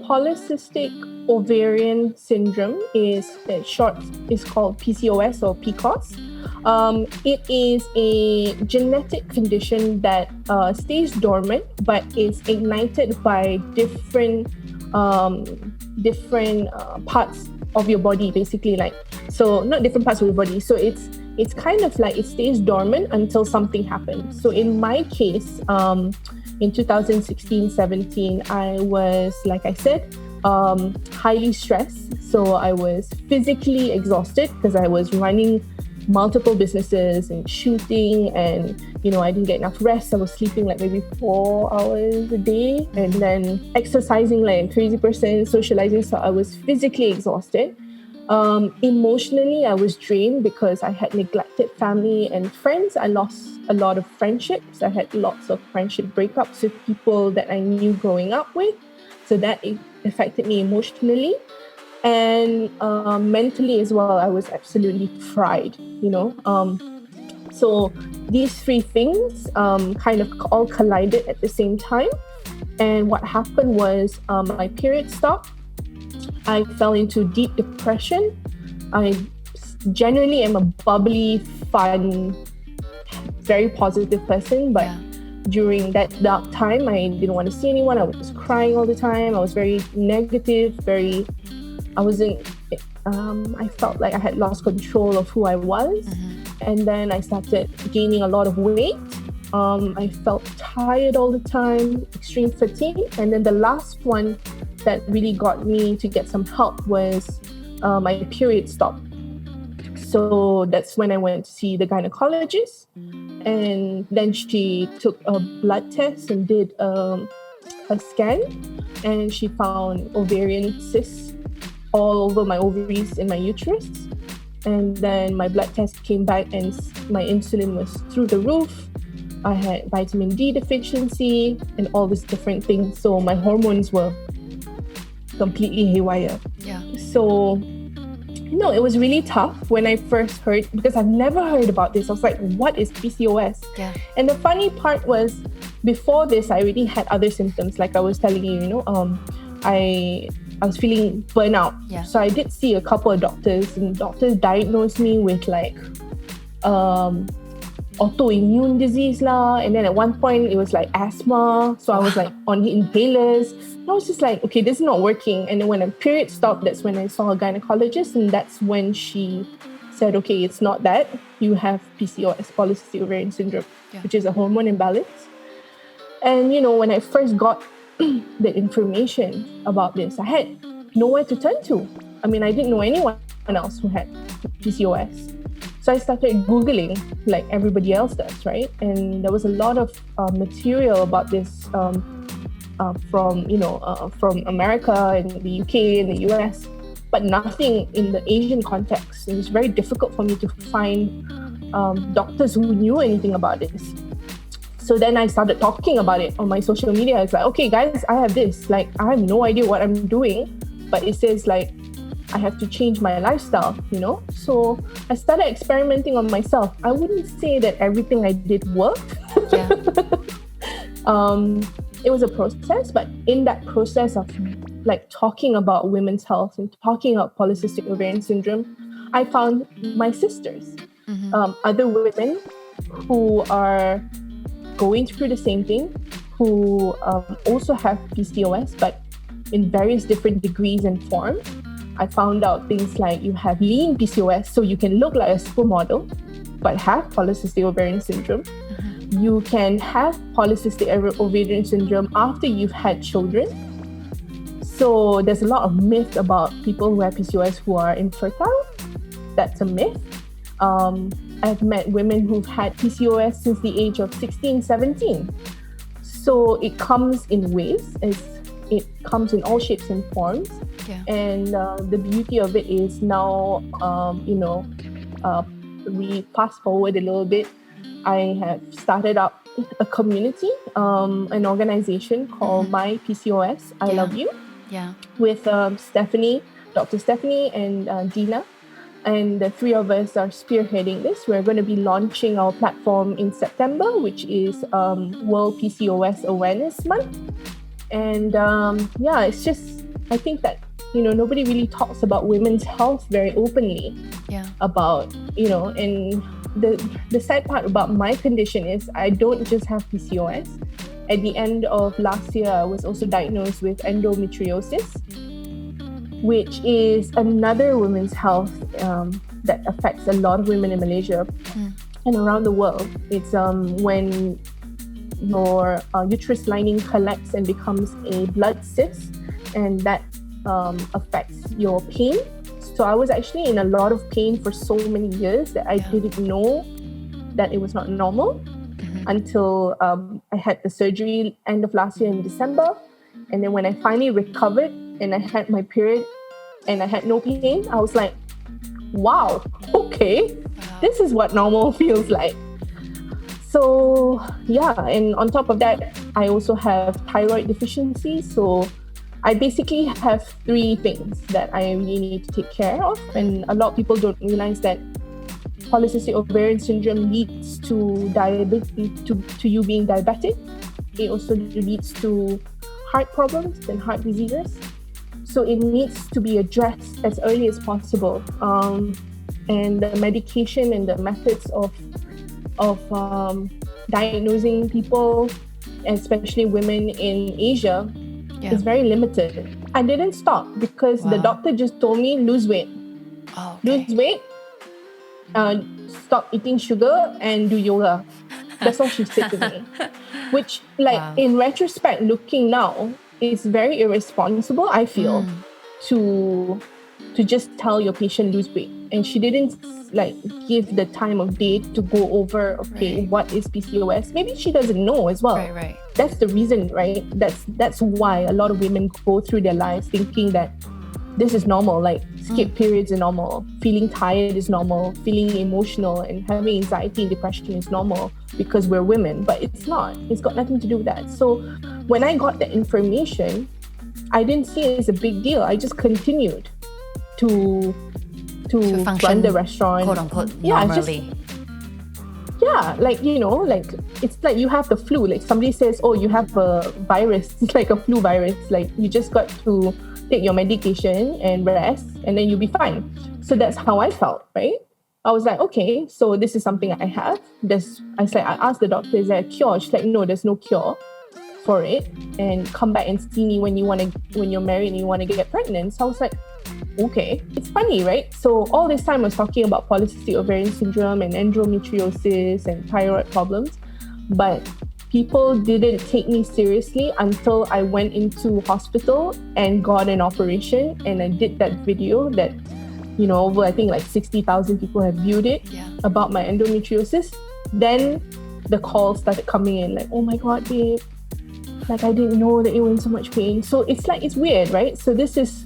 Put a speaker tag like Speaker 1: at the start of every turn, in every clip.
Speaker 1: Polycystic ovarian syndrome is short is called PCOS or PCOS. It is a genetic condition that stays dormant but is ignited by different parts of your body, basically. Like, so not different parts of your body. So it's kind of like it stays dormant until something happens. So in my case, in 2016-17, I was, like I said, highly stressed. So I was physically exhausted because I was running multiple businesses and shooting, and I didn't get enough rest. I was sleeping like maybe 4 hours a day, and then exercising like a crazy person, socializing. So I was physically exhausted. Emotionally, I was drained because I had neglected family and friends. I lost a lot of friendships. I had lots of friendship breakups with people that I knew growing up with. So that affected me emotionally. And mentally as well, I was absolutely fried, So these three things kind of all collided at the same time. And what happened was my period stopped. I fell into deep depression. I generally am a bubbly, fun, very positive person, but during that dark time, I didn't want to see anyone. I was crying all the time. I was very negative, I felt like I had lost control of who I was. And then I started gaining a lot of weight. I felt tired all the time, extreme fatigue. And then the last one that really got me to get some help was my period stopped. So that's when I went to see the gynecologist. And then she took a blood test and did a scan. And she found ovarian cysts all over my ovaries and my uterus. And then my blood test came back and my insulin was through the roof. I had vitamin D deficiency and all these different things. So my hormones were completely haywire. So, it was really tough when I first heard, because I've never heard about this. I was like, what is PCOS? And the funny part was, before this, I already had other symptoms. Like I was telling you, I was feeling burnout. So I did see a couple of doctors, and doctors diagnosed me with like autoimmune disease lah. And then at one point it was like asthma. So I was like on inhalers. And I was just like, okay, this is not working. And then when my period stopped, that's when I saw a gynecologist, and that's when she said, okay, it's not that. You have PCOS, polycystic ovarian syndrome, which is a hormone imbalance. And when I first got the information about this, I had nowhere to turn to. I mean, I didn't know anyone else who had PCOS. So I started Googling like everybody else does, right? And there was a lot of material about this from America and the UK and the US, but nothing in the Asian context. It was very difficult for me to find doctors who knew anything about this. So then I started talking about it on my social media. It's like, okay, guys, I have this. Like, I have no idea what I'm doing, but it says like, I have to change my lifestyle, So I started experimenting on myself. I wouldn't say that everything I did worked. It was a process, but in that process of like talking about women's health and talking about polycystic ovarian syndrome, I found my sisters, other women who are going through the same thing, who also have PCOS, but in various different degrees and forms. I found out things like you have lean PCOS, so you can look like a supermodel, but have polycystic ovarian syndrome. You can have polycystic ovarian syndrome after you've had children. So there's a lot of myth about people who have PCOS who are infertile. That's a myth. I've met women who've had PCOS since the age of 16, 17. So it comes in waves. It comes in all shapes and forms. And the beauty of it is now, we fast forward a little bit. I have started up a community, an organization called My PCOS, I Love You, with Stephanie, Dr. Stephanie and Dina. And the three of us are spearheading this. We're going to be launching our platform in September, which is World PCOS Awareness Month. And it's just I think that, nobody really talks about women's health very openly.
Speaker 2: Yeah.
Speaker 1: About, and the sad part about my condition is I don't just have PCOS. At the end of last year, I was also diagnosed with endometriosis, which is another women's health that affects a lot of women in Malaysia and around the world. It's when your uterus lining collects and becomes a blood cyst, and that affects your pain. So I was actually in a lot of pain for so many years that I didn't know that it was not normal until I had the surgery end of last year in December. And then when I finally recovered and I had my period and I had no pain, I was like, wow, okay, this is what normal feels like. So yeah, and on top of that, I also have thyroid deficiency. So I basically have 3 things that I really need to take care of. And a lot of people don't realize that polycystic ovarian syndrome leads to diabetes, to you being diabetic. It also leads to heart problems and heart diseases. So it needs to be addressed as early as possible. And the medication and the methods of diagnosing people, especially women in Asia, is very limited. I didn't stop because the doctor just told me lose weight. Lose weight, stop eating sugar and do yoga. That's all she said to me. Which, in retrospect, looking now, is very irresponsible, I feel, to just tell your patient lose weight. And she didn't give the time of day to go over, what is PCOS? Maybe she doesn't know as well.
Speaker 2: Right.
Speaker 1: That's the reason, right? That's why a lot of women go through their lives thinking that this is normal, skip periods are normal, feeling tired is normal, feeling emotional and having anxiety and depression is normal because we're women. But it's not. It's got nothing to do with that. So when I got the information, I didn't see it as a big deal. I just continued to function, run the restaurant,
Speaker 2: quote unquote, normally.
Speaker 1: It's like you have the flu. Like somebody says, oh, you have a virus. It's like a flu virus. Like you just got to take your medication and rest, and then you'll be fine. So that's how I felt, right? I was like, okay, so this is something I have. I asked the doctor, is there a cure? She's like, no, there's no cure for it. And come back and see me when you're married and you want to get pregnant. So I was like, okay. It's funny, right? So all this time I was talking about polycystic ovarian syndrome and endometriosis and thyroid problems, but people didn't take me seriously until I went into hospital and got an operation, and I did that video that, over I think 60,000 people have viewed it about my endometriosis. Then the calls started coming in oh my God, babe, I didn't know that you were in so much pain. So it's weird, right? So this is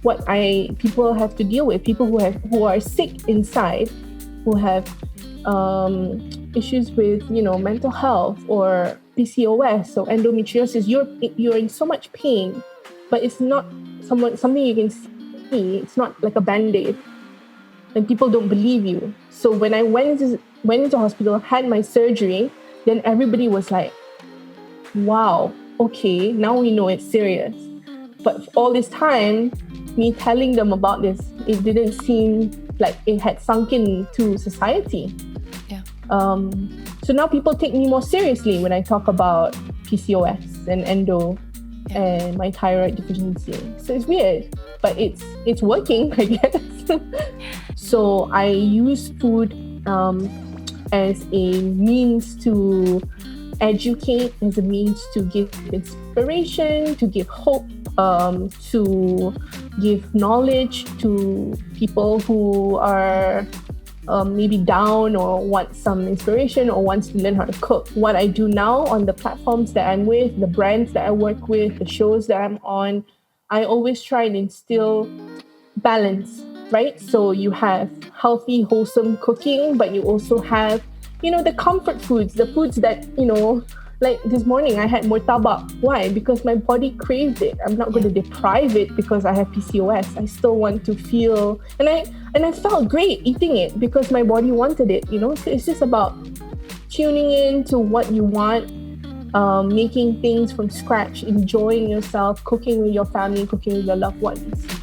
Speaker 1: what people have to deal with. People who are sick inside, who have issues with mental health or PCOS or endometriosis. You're in so much pain, but it's not something you can see. It's not like a band-aid, and people don't believe you. So when I went into hospital, had my surgery, then everybody was like, wow, okay, now we know it's serious. But all this time, me telling them about this, it didn't seem like it had sunk into society. So now people take me more seriously when I talk about PCOS and endo and my thyroid deficiency. So it's weird, but it's working, I guess. So I use food as a means to educate, as a means to give inspiration, to give hope, to give knowledge to people who are maybe down or want some inspiration or wants to learn how to cook. What I do now on the platforms that I'm with, the brands that I work with, the shows that I'm on, I always try and instill balance, right? So you have healthy, wholesome cooking, but you also have, the comfort foods, the foods that, like this morning I had murtabak. Why? Because my body craved it. I'm not going to deprive it because I have PCOS. I still want to feel, and I felt great eating it because my body wanted it, So it's just about tuning in to what you want making things from scratch, enjoying yourself, cooking with your family, cooking with your loved ones.